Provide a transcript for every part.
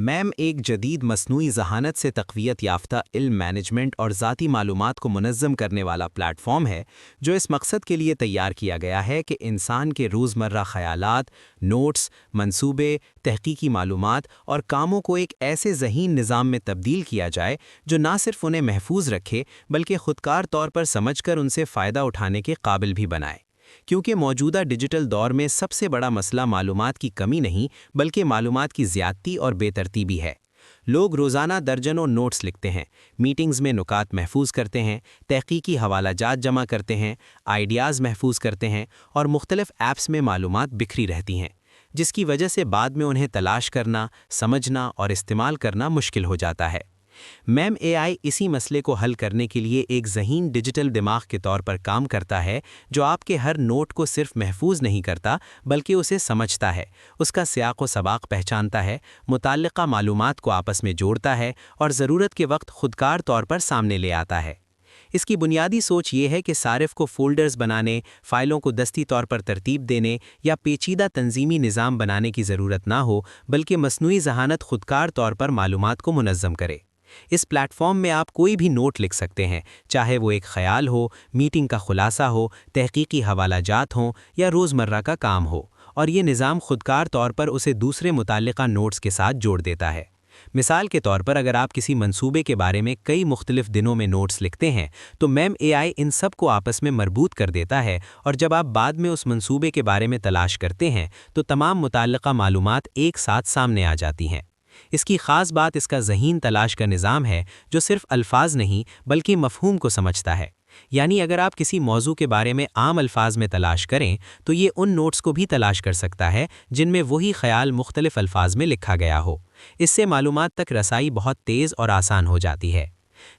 میم ایک جدید مصنوعی ذہانت سے تقویت یافتہ علم مینجمنٹ اور ذاتی معلومات کو منظم کرنے والا پلیٹ فارم ہے جو اس مقصد کے لیے تیار کیا گیا ہے کہ انسان کے روزمرہ خیالات، نوٹس، منصوبے، تحقیقی معلومات اور کاموں کو ایک ایسے ذہین نظام میں تبدیل کیا جائے جو نہ صرف انہیں محفوظ رکھے بلکہ خودکار طور پر سمجھ کر ان سے فائدہ اٹھانے کے قابل بھی بنائے۔ کیونکہ موجودہ ڈیجیٹل دور میں سب سے بڑا مسئلہ معلومات کی کمی نہیں بلکہ معلومات کی زیادتی اور بے ترتیبی ہے۔ لوگ روزانہ درجنوں نوٹس لکھتے ہیں، میٹنگز میں نکات محفوظ کرتے ہیں، تحقیقی حوالہ جات جمع کرتے ہیں، آئیڈیاز محفوظ کرتے ہیں اور مختلف ایپس میں معلومات بکھری رہتی ہیں، جس کی وجہ سے بعد میں انہیں تلاش کرنا، سمجھنا اور استعمال کرنا مشکل ہو جاتا ہے۔ میم اے آئی اسی مسئلے کو حل کرنے کے لیے ایک ذہین ڈیجیٹل دماغ کے طور پر کام کرتا ہے جو آپ کے ہر نوٹ کو صرف محفوظ نہیں کرتا بلکہ اسے سمجھتا ہے، اس کا سیاق و سباق پہچانتا ہے، متعلقہ معلومات کو آپس میں جوڑتا ہے اور ضرورت کے وقت خودکار طور پر سامنے لے آتا ہے۔ اس کی بنیادی سوچ یہ ہے کہ صارف کو فولڈرز بنانے، فائلوں کو دستی طور پر ترتیب دینے یا پیچیدہ تنظیمی نظام بنانے کی ضرورت نہ ہو بلکہ مصنوعی ذہانت خودکار طور پر معلومات کو منظم کرے۔ اس پلیٹ فارم میں آپ کوئی بھی نوٹ لکھ سکتے ہیں، چاہے وہ ایک خیال ہو، میٹنگ کا خلاصہ ہو، تحقیقی حوالہ جات ہوں یا روزمرہ کا کام ہو، اور یہ نظام خودکار طور پر اسے دوسرے متعلقہ نوٹس کے ساتھ جوڑ دیتا ہے۔ مثال کے طور پر اگر آپ کسی منصوبے کے بارے میں کئی مختلف دنوں میں نوٹس لکھتے ہیں تو میم اے آئی ان سب کو آپس میں مربوط کر دیتا ہے، اور جب آپ بعد میں اس منصوبے کے بارے میں تلاش کرتے ہیں تو تمام متعلقہ معلومات ایک ساتھ سامنے آ جاتی ہیں۔ اس کی خاص بات اس کا ذہین تلاش کا نظام ہے جو صرف الفاظ نہیں بلکہ مفہوم کو سمجھتا ہے۔ یعنی اگر آپ کسی موضوع کے بارے میں عام الفاظ میں تلاش کریں تو یہ ان نوٹس کو بھی تلاش کر سکتا ہے جن میں وہی خیال مختلف الفاظ میں لکھا گیا ہو۔ اس سے معلومات تک رسائی بہت تیز اور آسان ہو جاتی ہے۔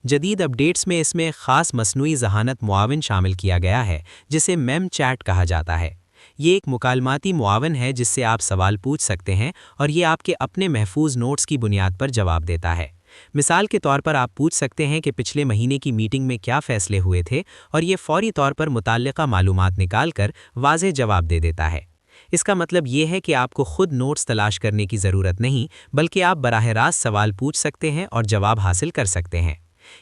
جدید اپڈیٹس میں اس میں ایک خاص مصنوعی ذہانت معاون شامل کیا گیا ہے جسے میم چیٹ کہا جاتا ہے۔ یہ ایک مکالماتی معاون ہے جس سے آپ سوال پوچھ سکتے ہیں اور یہ آپ کے اپنے محفوظ نوٹس کی بنیاد پر جواب دیتا ہے۔ مثال کے طور پر آپ پوچھ سکتے ہیں کہ پچھلے مہینے کی میٹنگ میں کیا فیصلے ہوئے تھے، اور یہ فوری طور پر متعلقہ معلومات نکال کر واضح جواب دے دیتا ہے۔ اس کا مطلب یہ ہے کہ آپ کو خود نوٹس تلاش کرنے کی ضرورت نہیں بلکہ آپ براہ راست سوال پوچھ سکتے ہیں اور جواب حاصل کر سکتے ہیں۔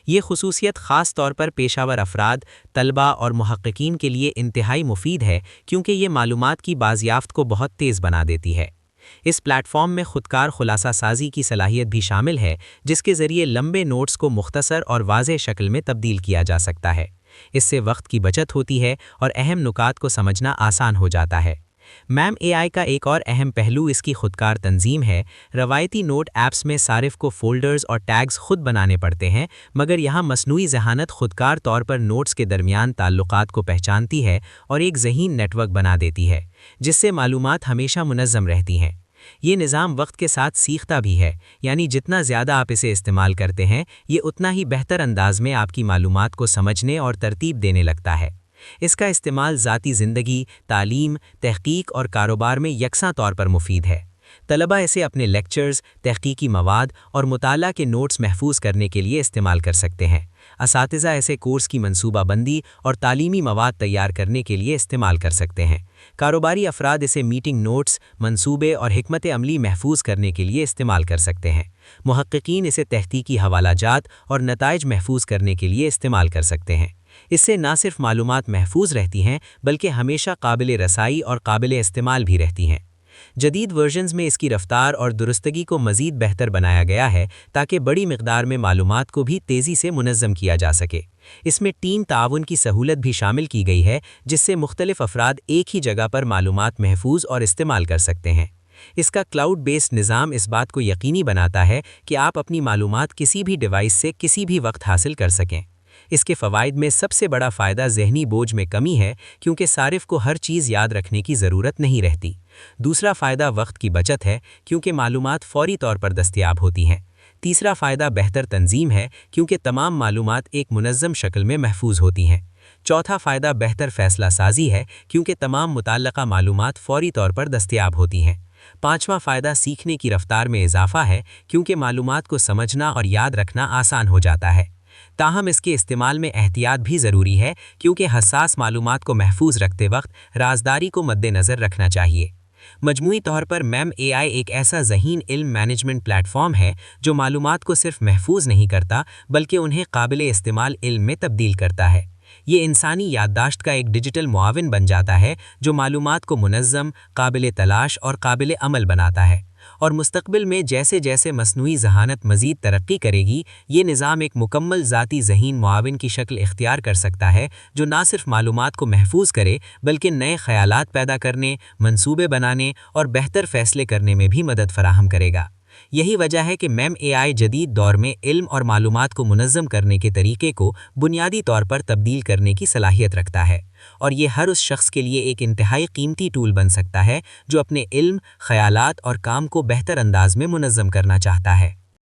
یہ خصوصیت خاص طور پر پیشہ ور افراد، طلباء اور محققین کے لیے انتہائی مفید ہے کیونکہ یہ معلومات کی بازیافت کو بہت تیز بنا دیتی ہے۔ اس پلیٹ فارم میں خودکار خلاصہ سازی کی صلاحیت بھی شامل ہے جس کے ذریعے لمبے نوٹس کو مختصر اور واضح شکل میں تبدیل کیا جا سکتا ہے۔ اس سے وقت کی بچت ہوتی ہے اور اہم نکات کو سمجھنا آسان ہو جاتا ہے۔ میم اے آئی کا ایک اور اہم پہلو اس کی خودکار تنظیم ہے۔ روایتی نوٹ ایپس میں صارف کو فولڈرز اور ٹیگز خود بنانے پڑتے ہیں، مگر یہاں مصنوعی ذہانت خودکار طور پر نوٹس کے درمیان تعلقات کو پہچانتی ہے اور ایک ذہین نیٹ ورک بنا دیتی ہے، جس سے معلومات ہمیشہ منظم رہتی ہیں۔ یہ نظام وقت کے ساتھ سیکھتا بھی ہے، یعنی جتنا زیادہ آپ اسے استعمال کرتے ہیں یہ اتنا ہی بہتر انداز میں آپ کی معلومات کو سمجھنے اور ترتیب دینے لگتا ہے۔ اس کا استعمال ذاتی زندگی، تعلیم، تحقیق اور کاروبار میں یکساں طور پر مفید ہے۔ طلباء اسے اپنے لیکچرز، تحقیقی مواد اور مطالعہ کے نوٹس محفوظ کرنے کے لیے استعمال کر سکتے ہیں۔ اساتذہ اسے کورس کی منصوبہ بندی اور تعلیمی مواد تیار کرنے کے لیے استعمال کر سکتے ہیں۔ کاروباری افراد اسے میٹنگ نوٹس، منصوبے اور حکمت عملی محفوظ کرنے کے لیے استعمال کر سکتے ہیں۔ محققین اسے تحقیقی حوالہ جات اور نتائج محفوظ کرنے کے لیے استعمال کر سکتے ہیں۔ اس سے نہ صرف معلومات محفوظ رہتی ہیں بلکہ ہمیشہ قابل رسائی اور قابل استعمال بھی رہتی ہیں۔ جدید ورژنز میں اس کی رفتار اور درستگی کو مزید بہتر بنایا گیا ہے تاکہ بڑی مقدار میں معلومات کو بھی تیزی سے منظم کیا جا سکے۔ اس میں ٹیم تعاون کی سہولت بھی شامل کی گئی ہے جس سے مختلف افراد ایک ہی جگہ پر معلومات محفوظ اور استعمال کر سکتے ہیں۔ اس کا کلاؤڈ بیسڈ نظام اس بات کو یقینی بناتا ہے کہ آپ اپنی معلومات کسی بھی ڈیوائس سے کسی بھی وقت حاصل کر سکیں۔ اس کے فوائد میں سب سے بڑا فائدہ ذہنی بوجھ میں کمی ہے کیونکہ صارف کو ہر چیز یاد رکھنے کی ضرورت نہیں رہتی۔ دوسرا فائدہ وقت کی بچت ہے کیونکہ معلومات فوری طور پر دستیاب ہوتی ہیں۔ تیسرا فائدہ بہتر تنظیم ہے کیونکہ تمام معلومات ایک منظم شکل میں محفوظ ہوتی ہیں۔ چوتھا فائدہ بہتر فیصلہ سازی ہے کیونکہ تمام متعلقہ معلومات فوری طور پر دستیاب ہوتی ہیں۔ پانچواں فائدہ سیکھنے کی رفتار میں اضافہ ہے کیونکہ معلومات کو سمجھنا اور یاد رکھنا آسان ہو جاتا ہے۔ تاہم اس کے استعمال میں احتیاط بھی ضروری ہے کیونکہ حساس معلومات کو محفوظ رکھتے وقت رازداری کو مد نظر رکھنا چاہیے۔ مجموعی طور پر میم اے آئی ایک ایسا ذہین علم مینجمنٹ پلیٹ فارم ہے جو معلومات کو صرف محفوظ نہیں کرتا بلکہ انہیں قابل استعمال علم میں تبدیل کرتا ہے۔ یہ انسانی یادداشت کا ایک ڈیجیٹل معاون بن جاتا ہے جو معلومات کو منظم، قابل تلاش اور قابل عمل بناتا ہے، اور مستقبل میں جیسے جیسے مصنوعی ذہانت مزید ترقی کرے گی، یہ نظام ایک مکمل ذاتی ذہین معاون کی شکل اختیار کر سکتا ہے جو نہ صرف معلومات کو محفوظ کرے بلکہ نئے خیالات پیدا کرنے، منصوبے بنانے اور بہتر فیصلے کرنے میں بھی مدد فراہم کرے گا۔ یہی وجہ ہے کہ میم اے آئی جدید دور میں علم اور معلومات کو منظم کرنے کے طریقے کو بنیادی طور پر تبدیل کرنے کی صلاحیت رکھتا ہے، اور یہ ہر اس شخص کے لیے ایک انتہائی قیمتی ٹول بن سکتا ہے جو اپنے علم، خیالات اور کام کو بہتر انداز میں منظم کرنا چاہتا ہے۔